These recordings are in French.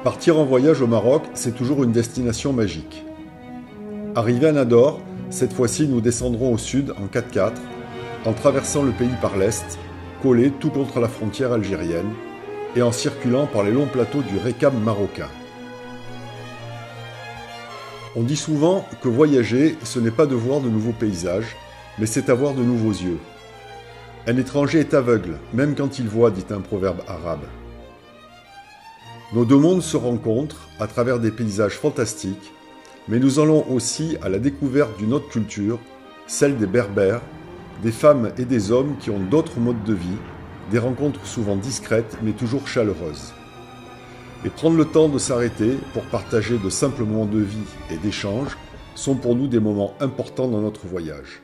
Partir en voyage au Maroc, c'est toujours une destination magique. Arrivé à Nador, cette fois-ci nous descendrons au sud en 4x4, en traversant le pays par l'est, collé tout contre la frontière algérienne, et en circulant par les longs plateaux du Rekab marocain. On dit souvent que voyager, ce n'est pas de voir de nouveaux paysages, mais c'est avoir de nouveaux yeux. Un étranger est aveugle, même quand il voit, dit un proverbe arabe. Nos deux mondes se rencontrent à travers des paysages fantastiques, mais nous allons aussi à la découverte d'une autre culture, celle des Berbères, des femmes et des hommes qui ont d'autres modes de vie, des rencontres souvent discrètes mais toujours chaleureuses. Et prendre le temps de s'arrêter pour partager de simples moments de vie et d'échange sont pour nous des moments importants dans notre voyage.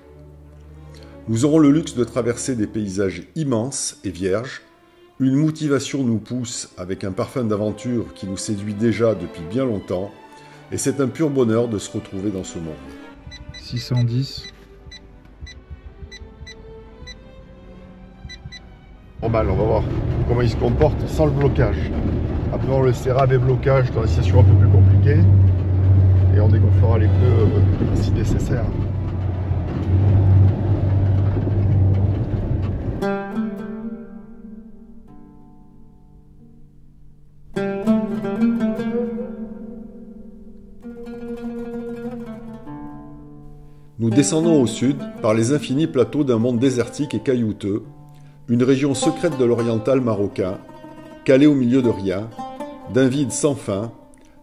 Nous aurons le luxe de traverser des paysages immenses et vierges. Une motivation nous pousse avec un parfum d'aventure qui nous séduit déjà depuis bien longtemps, et c'est un pur bonheur de se retrouver dans ce monde. 610. Normal, on va voir comment il se comporte sans le blocage. Après on le laissera avec blocage dans des situations un peu plus compliquées, et on dégonflera les pneus si nécessaire. Nous descendons au sud par les infinis plateaux d'un monde désertique et caillouteux, une région secrète de l'oriental marocain, calée au milieu de rien, d'un vide sans fin,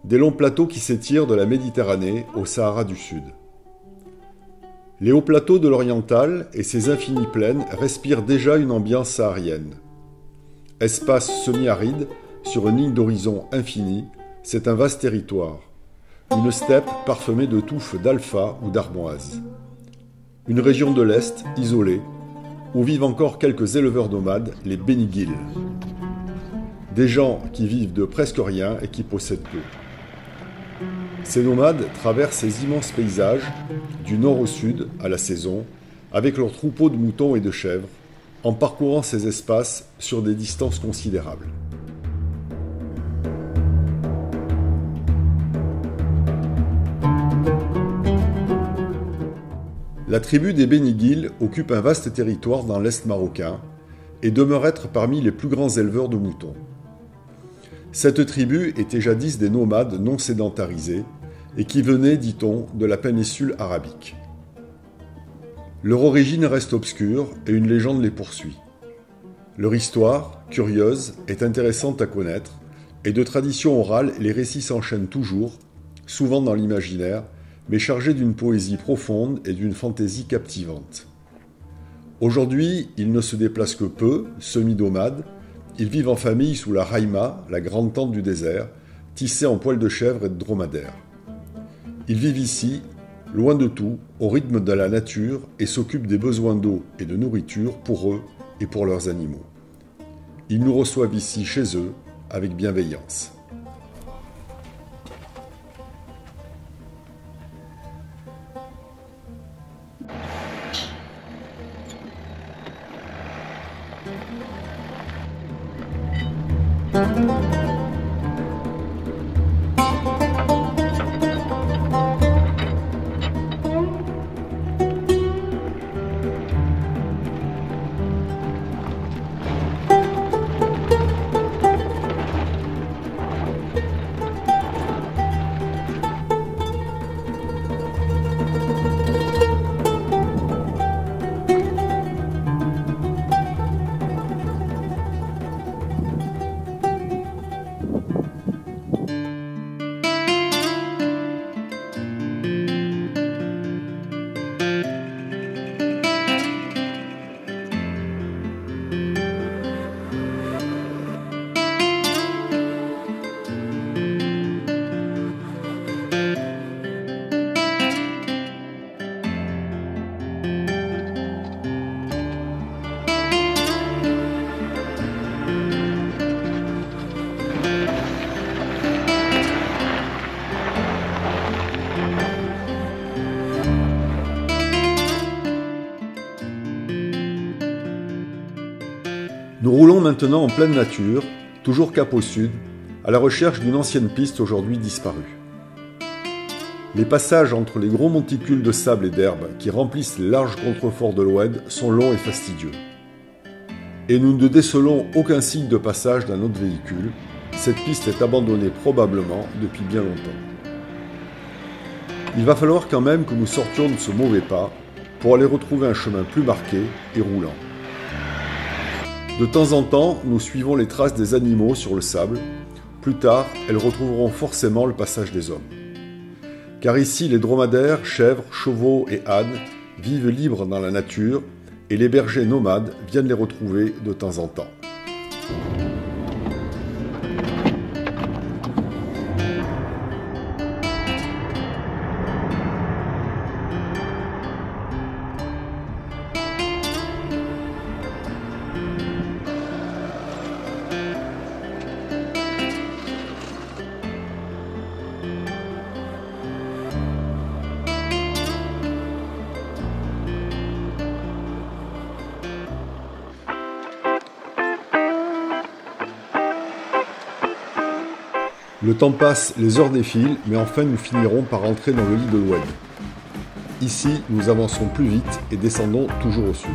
des longs plateaux qui s'étirent de la Méditerranée au Sahara du Sud. Les hauts plateaux de l'oriental et ses infinies plaines respirent déjà une ambiance saharienne. Espace semi-aride, sur une ligne d'horizon infinie, c'est un vaste territoire. Une steppe parsemée de touffes d'alpha ou d'armoise. Une région de l'Est, isolée, où vivent encore quelques éleveurs nomades, les Béniguil. Des gens qui vivent de presque rien et qui possèdent peu. Ces nomades traversent ces immenses paysages, du nord au sud, à la saison, avec leurs troupeaux de moutons et de chèvres, en parcourant ces espaces sur des distances considérables. La tribu des Béniguil occupe un vaste territoire dans l'Est marocain et demeure être parmi les plus grands éleveurs de moutons. Cette tribu était jadis des nomades non sédentarisés et qui venaient, dit-on, de la péninsule arabique. Leur origine reste obscure et une légende les poursuit. Leur histoire, curieuse, est intéressante à connaître et de tradition orale, les récits s'enchaînent toujours, souvent dans l'imaginaire, mais chargés d'une poésie profonde et d'une fantaisie captivante. Aujourd'hui, ils ne se déplacent que peu, semi-nomades. Ils vivent en famille sous la raïma, la grande tente du désert, tissée en poils de chèvre et de dromadaire. Ils vivent ici, loin de tout, au rythme de la nature et s'occupent des besoins d'eau et de nourriture pour eux et pour leurs animaux. Ils nous reçoivent ici chez eux avec bienveillance. Nous roulons maintenant en pleine nature, toujours cap au sud, à la recherche d'une ancienne piste aujourd'hui disparue. Les passages entre les gros monticules de sable et d'herbe qui remplissent les larges contreforts de l'Oued sont longs et fastidieux. Et nous ne décelons aucun signe de passage d'un autre véhicule. Cette piste est abandonnée probablement depuis bien longtemps. Il va falloir quand même que nous sortions de ce mauvais pas pour aller retrouver un chemin plus marqué et roulant. De temps en temps, nous suivons les traces des animaux sur le sable. Plus tard, elles retrouveront forcément le passage des hommes. Car ici, les dromadaires, chèvres, chevaux et ânes vivent libres dans la nature et les bergers nomades viennent les retrouver de temps en temps. Le temps passe, les heures défilent, mais enfin nous finirons par entrer dans le lit de l'Oued. Ici, nous avançons plus vite et descendons toujours au sud.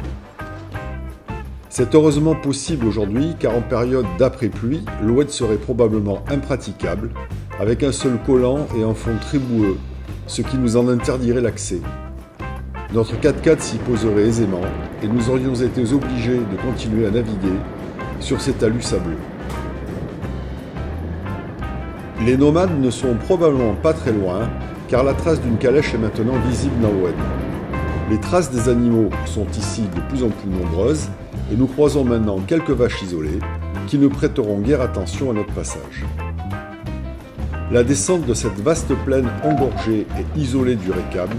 C'est heureusement possible aujourd'hui car en période d'après-pluie, l'Oued serait probablement impraticable, avec un seul collant et un fond très boueux, ce qui nous en interdirait l'accès. Notre 4x4 s'y poserait aisément et nous aurions été obligés de continuer à naviguer sur ces talus sableux. Les nomades ne sont probablement pas très loin, car la trace d'une calèche est maintenant visible dans l'Oued. Les traces des animaux sont ici de plus en plus nombreuses, et nous croisons maintenant quelques vaches isolées, qui ne prêteront guère attention à notre passage. La descente de cette vaste plaine engorgée et isolée du Récam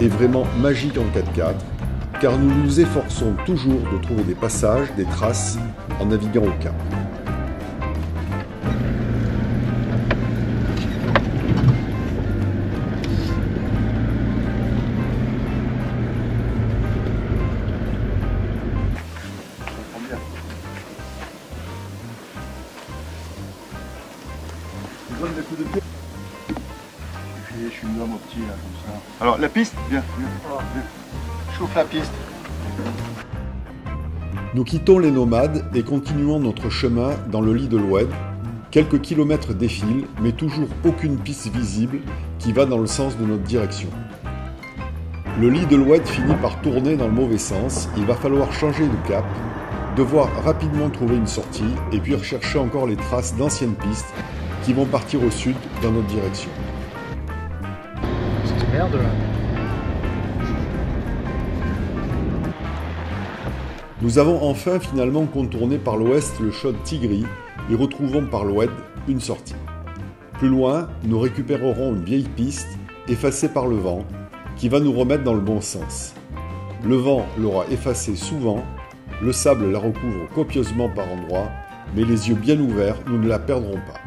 est vraiment magique en 4x4, car nous nous efforçons toujours de trouver des passages, des traces, en naviguant au cap. Je suis là, mon petit, là, comme ça. Alors, la piste, viens. Chauffe la piste. Nous quittons les nomades et continuons notre chemin dans le lit de l'Oued. Quelques kilomètres défilent, mais toujours aucune piste visible qui va dans le sens de notre direction. Le lit de l'Oued finit par tourner dans le mauvais sens. Il va falloir changer de cap, devoir rapidement trouver une sortie et puis rechercher encore les traces d'anciennes pistes qui vont partir au sud dans notre direction. Cette merde là. Nous avons enfin finalement contourné par l'ouest le chaude Tigris et retrouvons par l'oued une sortie. Plus loin, nous récupérerons une vieille piste effacée par le vent qui va nous remettre dans le bon sens. Le vent l'aura effacée souvent, le sable la recouvre copieusement par endroits, mais les yeux bien ouverts, nous ne la perdrons pas.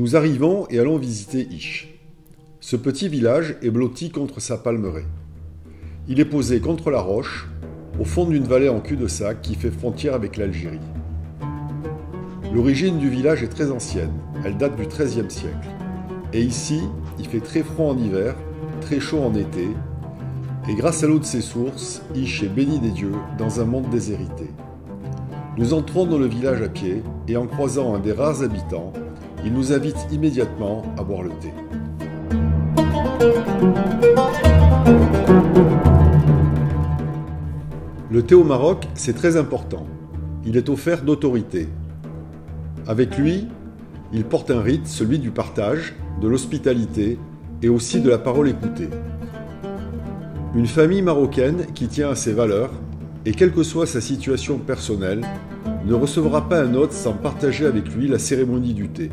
Nous arrivons et allons visiter Isch. Ce petit village est blotti contre sa palmeraie. Il est posé contre la roche, au fond d'une vallée en cul-de-sac qui fait frontière avec l'Algérie. L'origine du village est très ancienne, elle date du XIIIe siècle. Et ici, il fait très froid en hiver, très chaud en été, et grâce à l'eau de ses sources, Isch est béni des dieux dans un monde déshérité. Nous entrons dans le village à pied, et en croisant un des rares habitants, il nous invite immédiatement à boire le thé. Le thé au Maroc, c'est très important. Il est offert d'autorité. Avec lui, il porte un rite, celui du partage, de l'hospitalité et aussi de la parole écoutée. Une famille marocaine qui tient à ses valeurs, et quelle que soit sa situation personnelle, ne recevra pas un hôte sans partager avec lui la cérémonie du thé.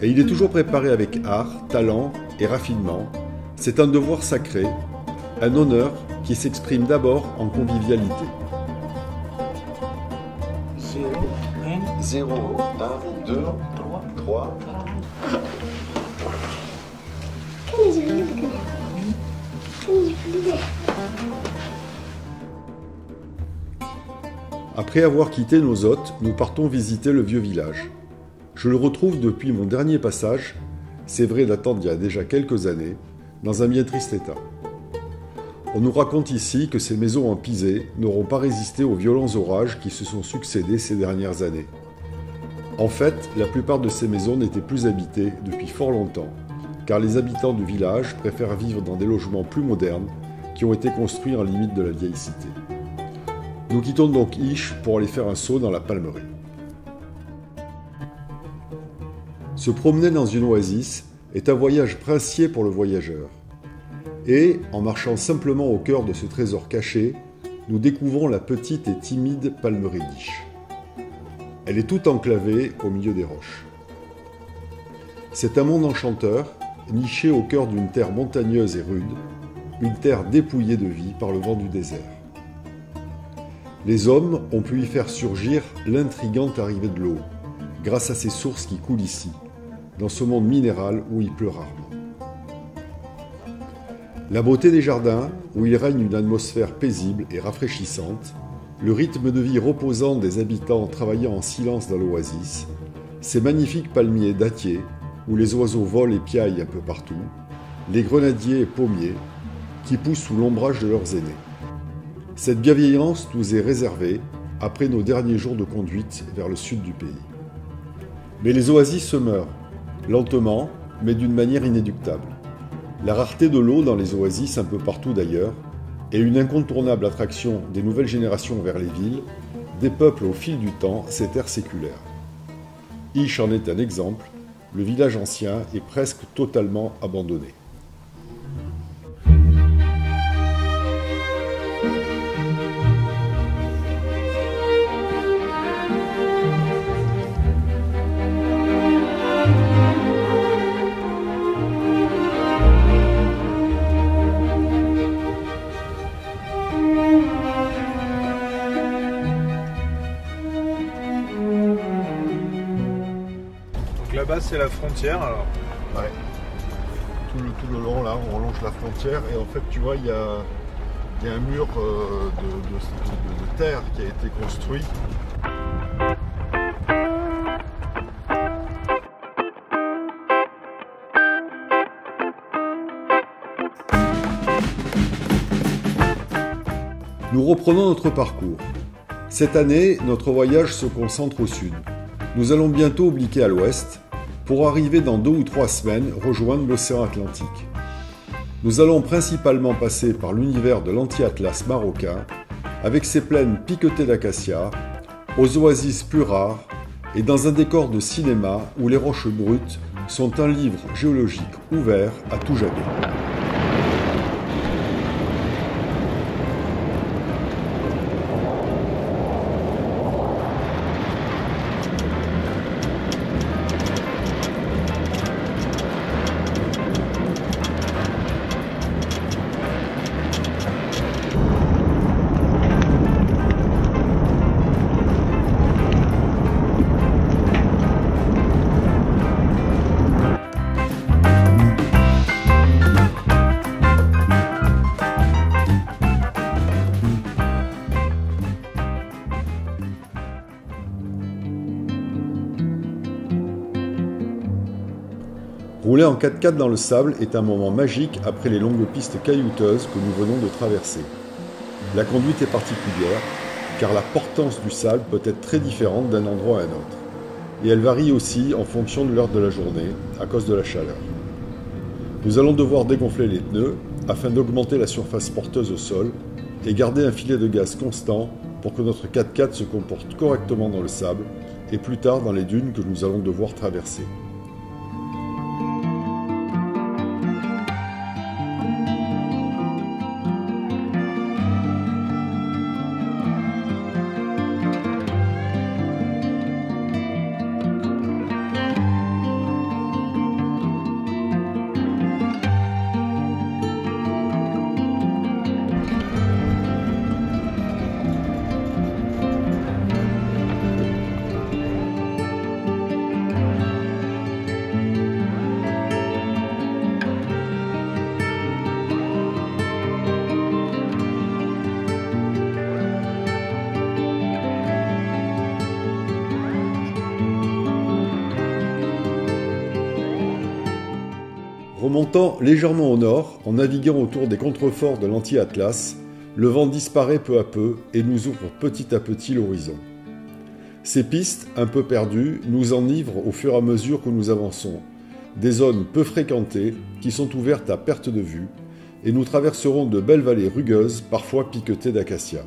Et il est toujours préparé avec art, talent et raffinement. C'est un devoir sacré, un honneur qui s'exprime d'abord en convivialité. 0, 1, 2, 3. Après avoir quitté nos hôtes, nous partons visiter le vieux village. Je le retrouve depuis mon dernier passage, c'est vrai datant d'il y a déjà quelques années, dans un bien triste état. On nous raconte ici que ces maisons en pisé n'auront pas résisté aux violents orages qui se sont succédés ces dernières années. En fait, la plupart de ces maisons n'étaient plus habitées depuis fort longtemps, car les habitants du village préfèrent vivre dans des logements plus modernes qui ont été construits en limite de la vieille cité. Nous quittons donc Isch pour aller faire un saut dans la Palmeraie. Se promener dans une oasis est un voyage princier pour le voyageur. Et, en marchant simplement au cœur de ce trésor caché, nous découvrons la petite et timide Palmeraie d'Isch. Elle est toute enclavée au milieu des roches. C'est un monde enchanteur, niché au cœur d'une terre montagneuse et rude, une terre dépouillée de vie par le vent du désert. Les hommes ont pu y faire surgir l'intrigante arrivée de l'eau, grâce à ces sources qui coulent ici, dans ce monde minéral où il pleut rarement. La beauté des jardins, où il règne une atmosphère paisible et rafraîchissante, le rythme de vie reposant des habitants travaillant en silence dans l'oasis, ces magnifiques palmiers dattiers, où les oiseaux volent et piaillent un peu partout, les grenadiers et pommiers, qui poussent sous l'ombrage de leurs aînés. Cette bienveillance nous est réservée après nos derniers jours de conduite vers le sud du pays. Mais les oasis se meurent, lentement, mais d'une manière inéluctable. La rareté de l'eau dans les oasis un peu partout d'ailleurs est une incontournable attraction des nouvelles générations vers les villes, dépeuple au fil du temps ces terres séculaires. Isch en est un exemple, le village ancien est presque totalement abandonné. Là-bas, c'est la frontière, alors. Ouais. Tout le long, là, on longe la frontière et en fait, tu vois, il y a un mur de terre qui a été construit. Nous reprenons notre parcours. Cette année, notre voyage se concentre au sud. Nous allons bientôt obliquer à l'ouest, pour arriver dans 2 ou 3 semaines rejoindre l'océan Atlantique. Nous allons principalement passer par l'univers de l'anti-atlas marocain, avec ses plaines piquetées d'acacias, aux oasis plus rares et dans un décor de cinéma où les roches brutes sont un livre géologique ouvert à tout jamais. Rouler en 4x4 dans le sable est un moment magique après les longues pistes caillouteuses que nous venons de traverser. La conduite est particulière, car la portance du sable peut être très différente d'un endroit à un autre. et elle varie aussi en fonction de l'heure de la journée, à cause de la chaleur. Nous allons devoir dégonfler les pneus afin d'augmenter la surface porteuse au sol et garder un filet de gaz constant pour que notre 4x4 se comporte correctement dans le sable et plus tard dans les dunes que nous allons devoir traverser. Remontant légèrement au nord, en naviguant autour des contreforts de l'Anti-Atlas, le vent disparaît peu à peu et nous ouvre petit à petit l'horizon. Ces pistes, un peu perdues, nous enivrent au fur et à mesure que nous avançons, des zones peu fréquentées qui sont ouvertes à perte de vue, et nous traverserons de belles vallées rugueuses, parfois piquetées d'acacias.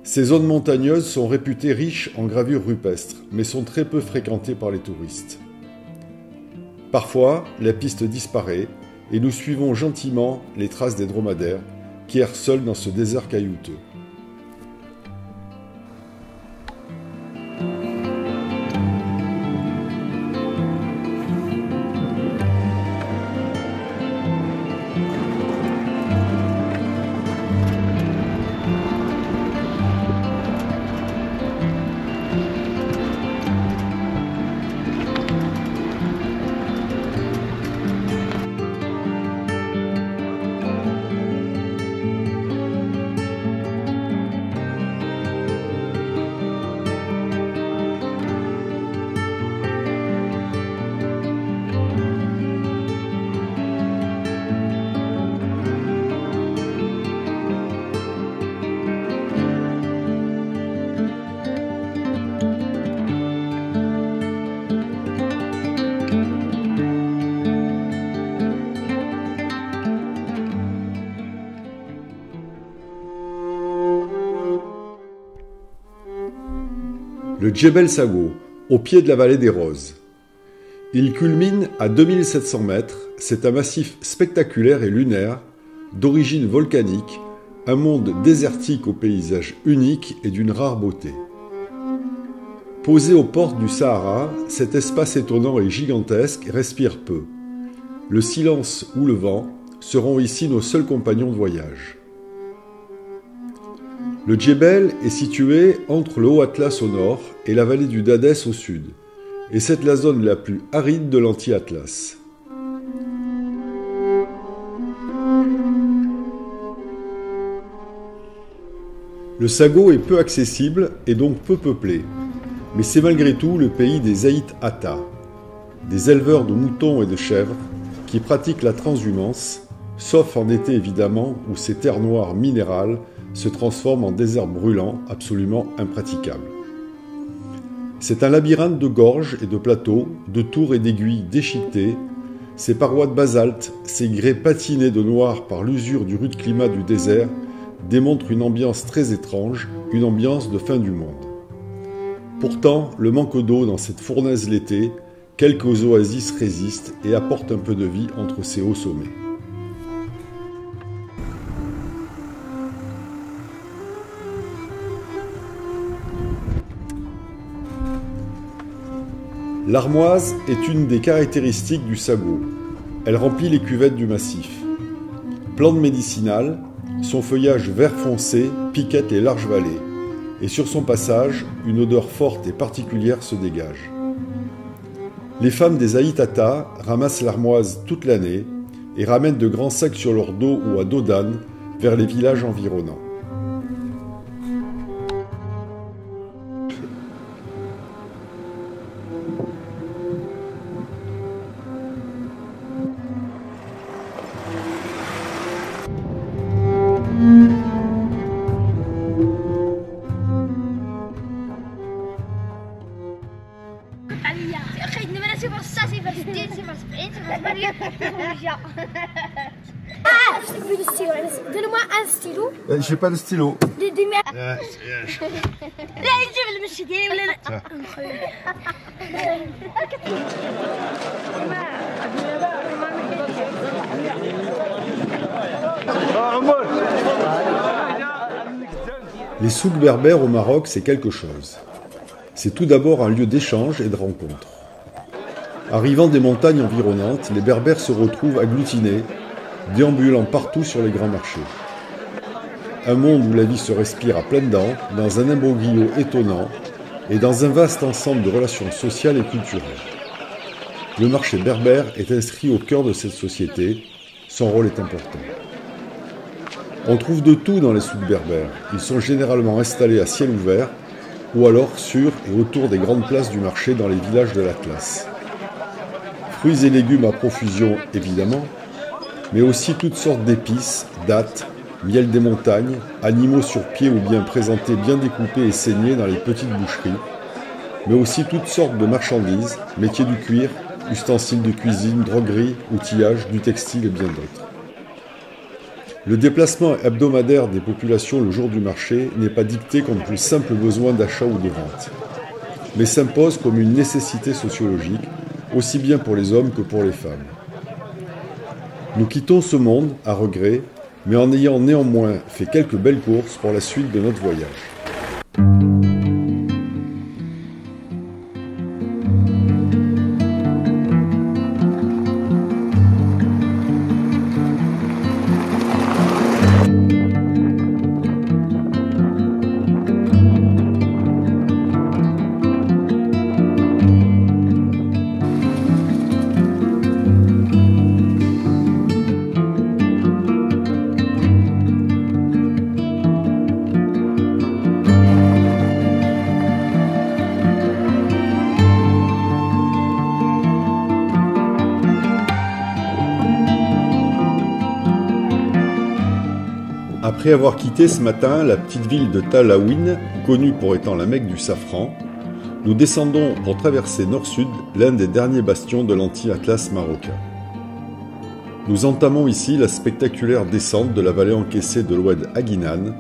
Ces zones montagneuses sont réputées riches en gravures rupestres, mais sont très peu fréquentées par les touristes. Parfois, la piste disparaît et nous suivons gentiment les traces des dromadaires qui errent seuls dans ce désert caillouteux. Le Djebel Sago, au pied de la vallée des Roses. Il culmine à 2700 mètres, c'est un massif spectaculaire et lunaire, d'origine volcanique, un monde désertique au paysage unique et d'une rare beauté. Posé aux portes du Sahara, cet espace étonnant et gigantesque respire peu. Le silence ou le vent seront ici nos seuls compagnons de voyage. Le Djebel est situé entre le Haut Atlas au nord et la vallée du Dadès au sud, et c'est la zone la plus aride de l'Anti-Atlas. Le Sago est peu accessible et donc peu peuplé, mais c'est malgré tout le pays des Aït Ata, des éleveurs de moutons et de chèvres qui pratiquent la transhumance, sauf en été évidemment où ces terres noires minérales se transforment en désert brûlant absolument impraticable. C'est un labyrinthe de gorges et de plateaux, de tours et d'aiguilles déchiquetées, ces parois de basalte, ces grès patinés de noir par l'usure du rude climat du désert, démontrent une ambiance très étrange, une ambiance de fin du monde. Pourtant, le manque d'eau dans cette fournaise l'été, quelques oasis résistent et apportent un peu de vie entre ces hauts sommets. L'Armoise est une des caractéristiques du Sago. Elle remplit les cuvettes du massif. Plante médicinale, son feuillage vert foncé piquette les larges vallées, et sur son passage, une odeur forte et particulière se dégage. Les femmes des Aït Ata ramassent l'armoise toute l'année et ramènent de grands sacs sur leur dos ou à dos d'âne vers les villages environnants. Ah, je sais plus de stylo. Donne-moi un stylo. J'ai pas de stylo. Les souks berbères au Maroc, c'est quelque chose. C'est tout d'abord un lieu d'échange et de rencontre. Arrivant des montagnes environnantes, les Berbères se retrouvent agglutinés, déambulant partout sur les grands marchés. Un monde où la vie se respire à pleines dents, dans un imbroglio étonnant et dans un vaste ensemble de relations sociales et culturelles. Le marché berbère est inscrit au cœur de cette société, son rôle est important. On trouve de tout dans les souks berbères. Ils sont généralement installés à ciel ouvert ou alors sur et autour des grandes places du marché dans les villages de l'Atlas. Fruits et légumes à profusion, évidemment, mais aussi toutes sortes d'épices, dattes, miel des montagnes, animaux sur pied ou bien présentés bien découpés et saignés dans les petites boucheries, mais aussi toutes sortes de marchandises, métiers du cuir, ustensiles de cuisine, droguerie, outillage, du textile et bien d'autres. Le déplacement hebdomadaire des populations le jour du marché n'est pas dicté comme le simple besoin d'achat ou de vente, mais s'impose comme une nécessité sociologique, aussi bien pour les hommes que pour les femmes. Nous quittons ce monde à regret, mais en ayant néanmoins fait quelques belles courses pour la suite de notre voyage. Après avoir quitté ce matin la petite ville de Talaouine, connue pour étant la Mecque du safran, nous descendons pour traverser nord-sud l'un des derniers bastions de l'anti-Atlas marocain. Nous entamons ici la spectaculaire descente de la vallée encaissée de l'Oued Aguinan,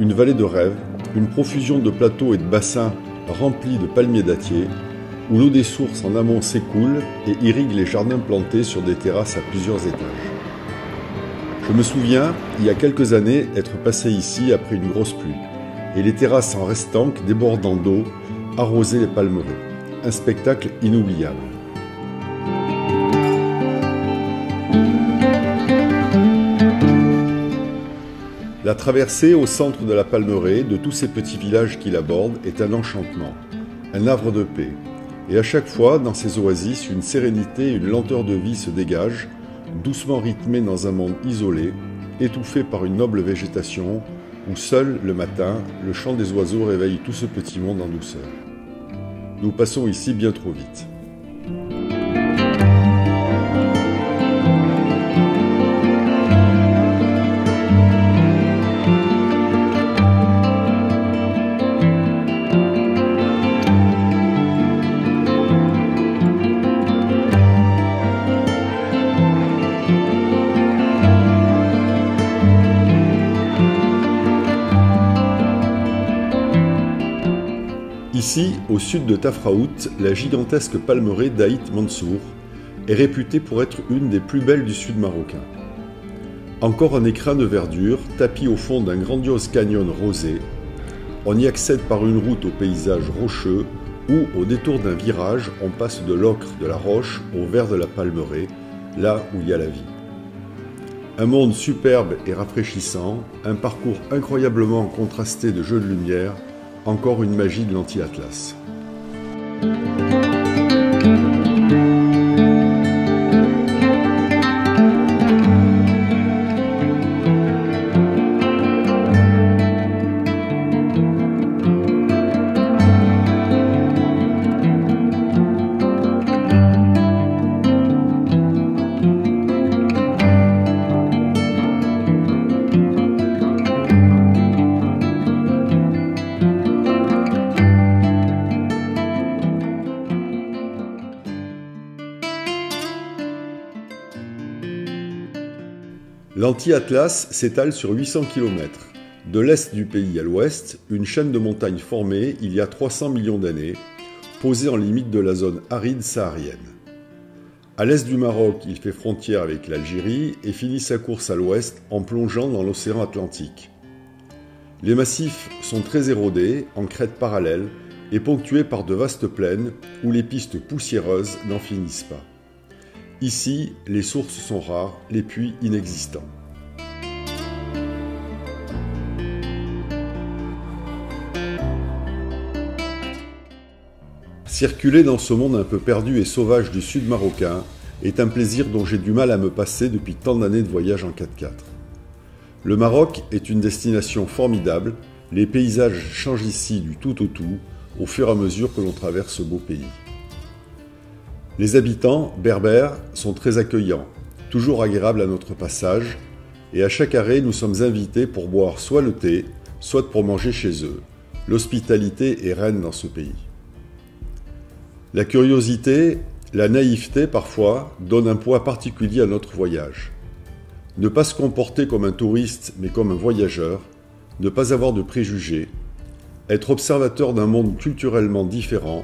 une vallée de rêve, une profusion de plateaux et de bassins remplis de palmiers dattiers, où l'eau des sources en amont s'écoule et irrigue les jardins plantés sur des terrasses à plusieurs étages. Je me souviens, il y a quelques années, être passé ici après une grosse pluie, et les terrasses en restanques débordant d'eau arrosaient les palmeraies. Un spectacle inoubliable. La traversée au centre de la palmeraie, de tous ces petits villages qui l'abordent, est un enchantement, un havre de paix. Et à chaque fois, dans ces oasis, une sérénité et une lenteur de vie se dégagent, doucement rythmé dans un monde isolé, étouffé par une noble végétation, où seul, le matin, le chant des oiseaux réveille tout ce petit monde en douceur. Nous passons ici bien trop vite. Ici, au sud de Tafraout, la gigantesque palmeraie d'Aït Mansour est réputée pour être une des plus belles du sud marocain. Encore un écrin de verdure, tapi au fond d'un grandiose canyon rosé, on y accède par une route au paysage rocheux où, au détour d'un virage, on passe de l'ocre de la roche au vert de la palmeraie, là où il y a la vie. Un monde superbe et rafraîchissant, un parcours incroyablement contrasté de jeux de lumière, encore une magie de l'anti-Atlas. L'Anti-Atlas s'étale sur 800 km. De l'est du pays à l'ouest, une chaîne de montagnes formée il y a 300 millions d'années, posée en limite de la zone aride saharienne. À l'est du Maroc, il fait frontière avec l'Algérie et finit sa course à l'ouest en plongeant dans l'océan Atlantique. Les massifs sont très érodés, en crêtes parallèles, et ponctués par de vastes plaines où les pistes poussiéreuses n'en finissent pas. Ici, les sources sont rares, les puits inexistants. Circuler dans ce monde un peu perdu et sauvage du sud marocain est un plaisir dont j'ai du mal à me passer depuis tant d'années de voyage en 4x4. Le Maroc est une destination formidable, les paysages changent ici du tout au tout, au fur et à mesure que l'on traverse ce beau pays. Les habitants, berbères, sont très accueillants, toujours agréables à notre passage, et à chaque arrêt nous sommes invités pour boire soit le thé, soit pour manger chez eux. L'hospitalité est reine dans ce pays. La curiosité, la naïveté parfois, donnent un poids particulier à notre voyage. Ne pas se comporter comme un touriste mais comme un voyageur, ne pas avoir de préjugés, être observateur d'un monde culturellement différent,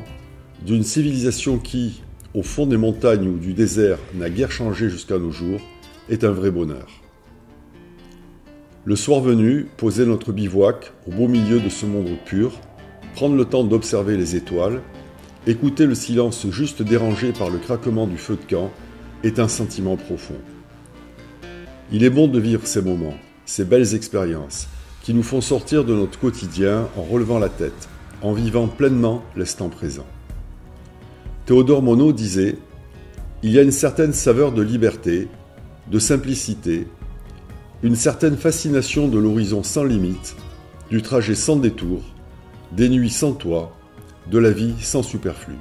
d'une civilisation qui, au fond des montagnes ou du désert, n'a guère changé jusqu'à nos jours, est un vrai bonheur. Le soir venu, poser notre bivouac au beau milieu de ce monde pur, prendre le temps d'observer les étoiles, écouter le silence juste dérangé par le craquement du feu de camp est un sentiment profond. Il est bon de vivre ces moments, ces belles expériences, qui nous font sortir de notre quotidien en relevant la tête, en vivant pleinement l'instant présent. Théodore Monod disait « Il y a une certaine saveur de liberté, de simplicité, une certaine fascination de l'horizon sans limite, du trajet sans détour, des nuits sans toit, de la vie sans superflu. »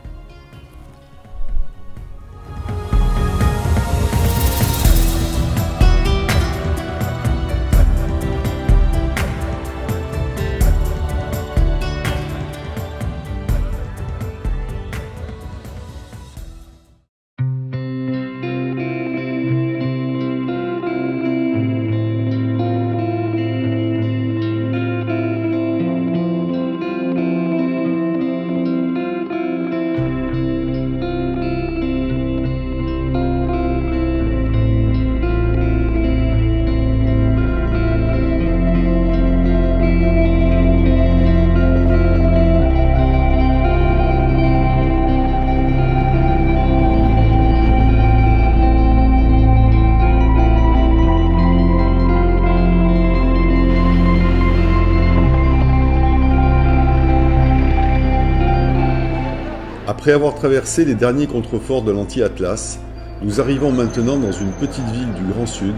Après avoir traversé les derniers contreforts de l'Anti-Atlas, nous arrivons maintenant dans une petite ville du Grand Sud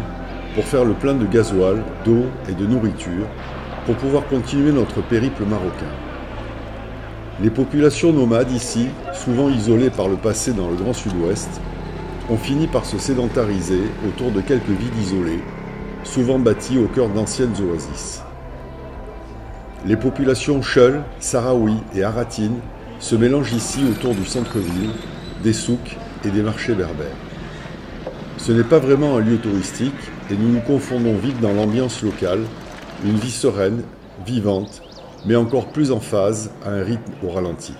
pour faire le plein de gasoil, d'eau et de nourriture pour pouvoir continuer notre périple marocain. Les populations nomades ici, souvent isolées par le passé dans le Grand Sud-Ouest, ont fini par se sédentariser autour de quelques villes isolées, souvent bâties au cœur d'anciennes oasis. Les populations Cheul, Sahraouis et Haratines se mélangent ici autour du centre-ville, des souks et des marchés berbères. Ce n'est pas vraiment un lieu touristique et nous nous confondons vite dans l'ambiance locale, une vie sereine, vivante, mais encore plus en phase à un rythme au ralenti.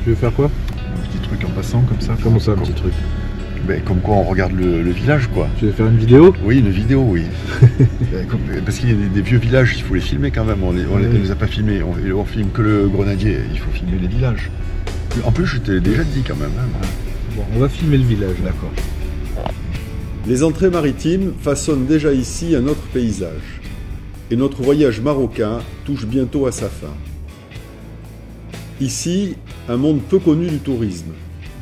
Tu veux faire quoi? Un petit truc en passant comme ça. Comment ça, un petit truc? Ben, comme quoi on regarde le village, quoi. Tu veux faire une vidéo? Oui, une vidéo, oui. Parce qu'il y a des vieux villages, il faut les filmer quand même. On les a pas filmés. On filme que le Grenadier. Il faut filmer les villages. En plus, je t'ai déjà dit quand même. Hein. Bon, on va filmer le village. D'accord. Les entrées maritimes façonnent déjà ici un autre paysage. Et notre voyage marocain touche bientôt à sa fin. Ici, un monde peu connu du tourisme.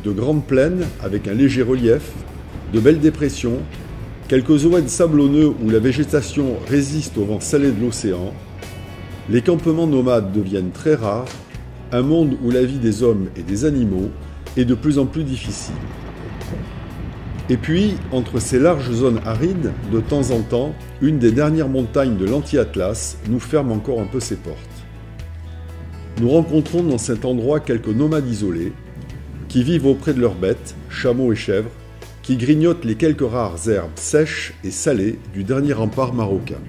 De grandes plaines avec un léger relief, de belles dépressions, quelques oueds sablonneux où la végétation résiste au vent salé de l'océan, les campements nomades deviennent très rares, un monde où la vie des hommes et des animaux est de plus en plus difficile. Et puis, entre ces larges zones arides, de temps en temps, une des dernières montagnes de l'Anti-Atlas nous ferme encore un peu ses portes. Nous rencontrons dans cet endroit quelques nomades isolés, qui vivent auprès de leurs bêtes, chameaux et chèvres, qui grignotent les quelques rares herbes sèches et salées du dernier rempart marocain.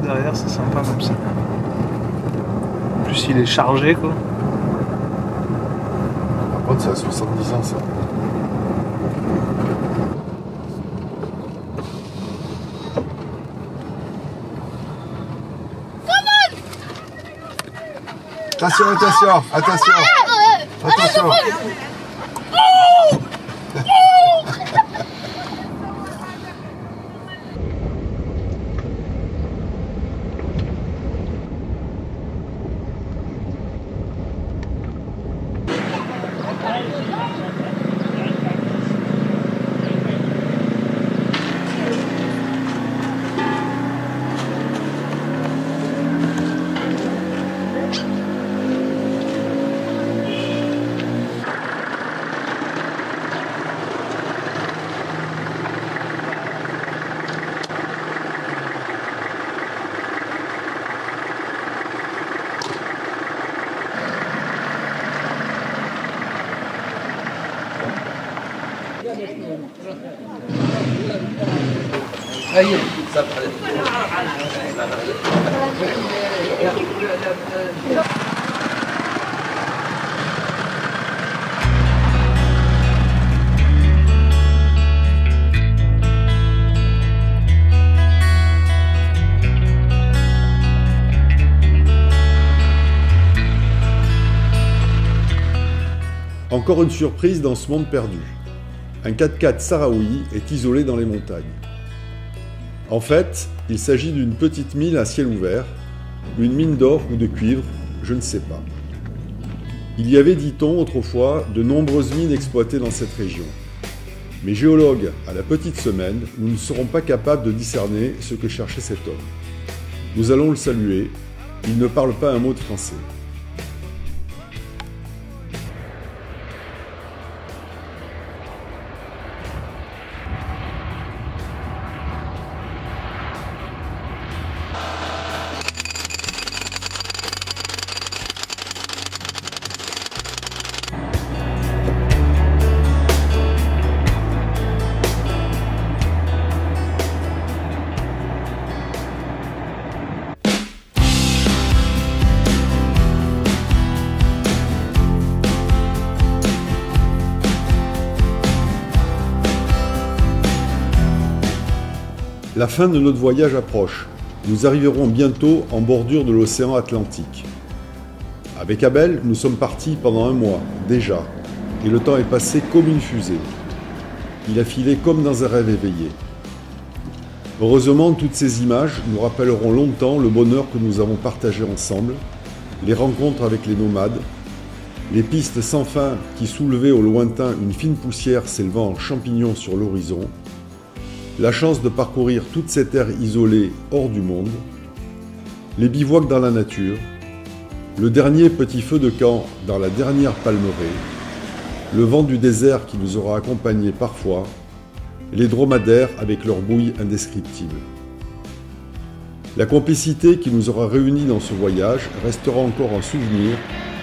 Derrière, c'est sympa comme ça. En plus, il est chargé, quoi. Par contre, c'est à 70 ans, ça. Attention, attention, attention. Attention. Encore une surprise dans ce monde perdu. Un 4x4 sahraoui est isolé dans les montagnes. En fait, il s'agit d'une petite mine à ciel ouvert, une mine d'or ou de cuivre, je ne sais pas. Il y avait, dit-on, autrefois, de nombreuses mines exploitées dans cette région. Mais géologues, à la petite semaine, nous ne serons pas capables de discerner ce que cherchait cet homme. Nous allons le saluer, il ne parle pas un mot de français. La fin de notre voyage approche. nous arriverons bientôt en bordure de l'océan Atlantique. Avec Abel, nous sommes partis pendant un mois, déjà, et le temps est passé comme une fusée. Il a filé comme dans un rêve éveillé. Heureusement, toutes ces images nous rappelleront longtemps le bonheur que nous avons partagé ensemble, les rencontres avec les nomades, les pistes sans fin qui soulevaient au lointain une fine poussière s'élevant en champignons sur l'horizon, la chance de parcourir toute cette terre isolée hors du monde, les bivouacs dans la nature, le dernier petit feu de camp dans la dernière palmeraie, le vent du désert qui nous aura accompagnés parfois, les dromadaires avec leur bouille indescriptible. La complicité qui nous aura réunis dans ce voyage restera encore un souvenir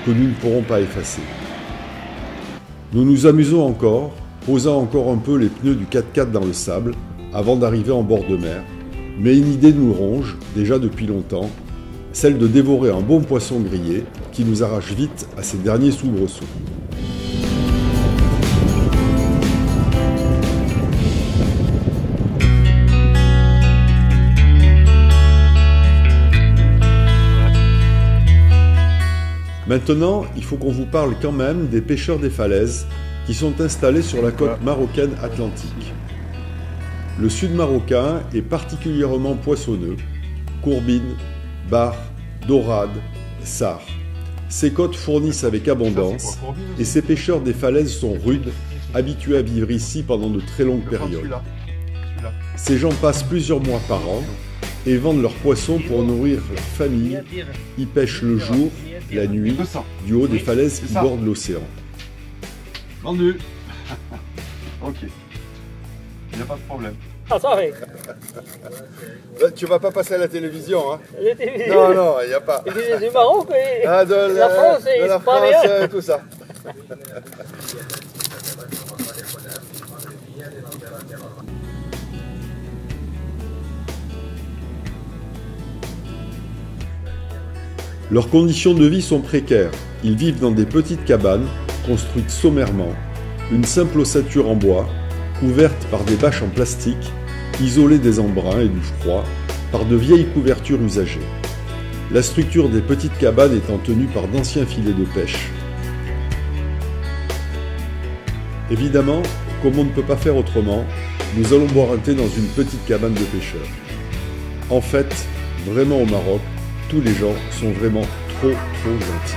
que nous ne pourrons pas effacer. Nous nous amusons encore, posant encore un peu les pneus du 4x4 dans le sable avant d'arriver en bord de mer, mais une idée nous ronge, déjà depuis longtemps, celle de dévorer un bon poisson grillé qui nous arrache vite à ses derniers soubresauts. Maintenant, il faut qu'on vous parle quand même des pêcheurs des falaises qui sont installés sur la côte marocaine atlantique. Le sud marocain est particulièrement poissonneux. Courbines, bar, dorades, sard. Ces côtes fournissent avec abondance et ces pêcheurs des falaises sont rudes, habitués à vivre ici pendant de très longues périodes. Ces gens passent plusieurs mois par an et vendent leurs poissons pour nourrir leur famille. Ils pêchent le jour, la nuit, du haut des falaises qui bordent l'océan. Vendu. Ok. Il n'y a pas de problème. Ah, ça fait. Tu vas pas passer à la télévision, hein? La télévision. Non, non, il n'y a pas. C'est du Maroc et Ah, de la France et de la Espagne. France et tout ça. Leurs conditions de vie sont précaires. Ils vivent dans des petites cabanes, construites sommairement, une simple ossature en bois, couverte par des bâches en plastique, isolées des embruns et du froid, par de vieilles couvertures usagées. La structure des petites cabanes étant tenue par d'anciens filets de pêche. Évidemment, comme on ne peut pas faire autrement, nous allons boire un thé dans une petite cabane de pêcheurs. En fait, vraiment au Maroc, tous les gens sont vraiment trop gentils.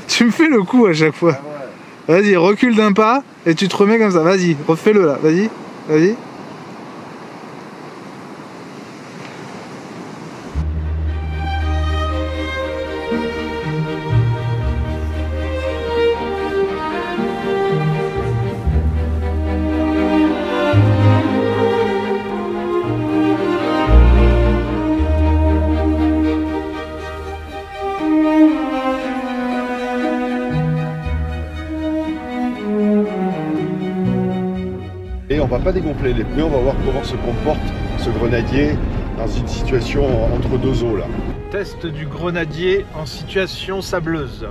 Tu me fais le coup à chaque fois. Vas-y, recule d'un pas et tu te remets comme ça. Vas-y, refais-le là. Vas-y, vas-y. Et on va pas dégonfler les pneus, on va voir comment se comporte ce grenadier dans une situation entre deux eaux là. Test du grenadier en situation sableuse.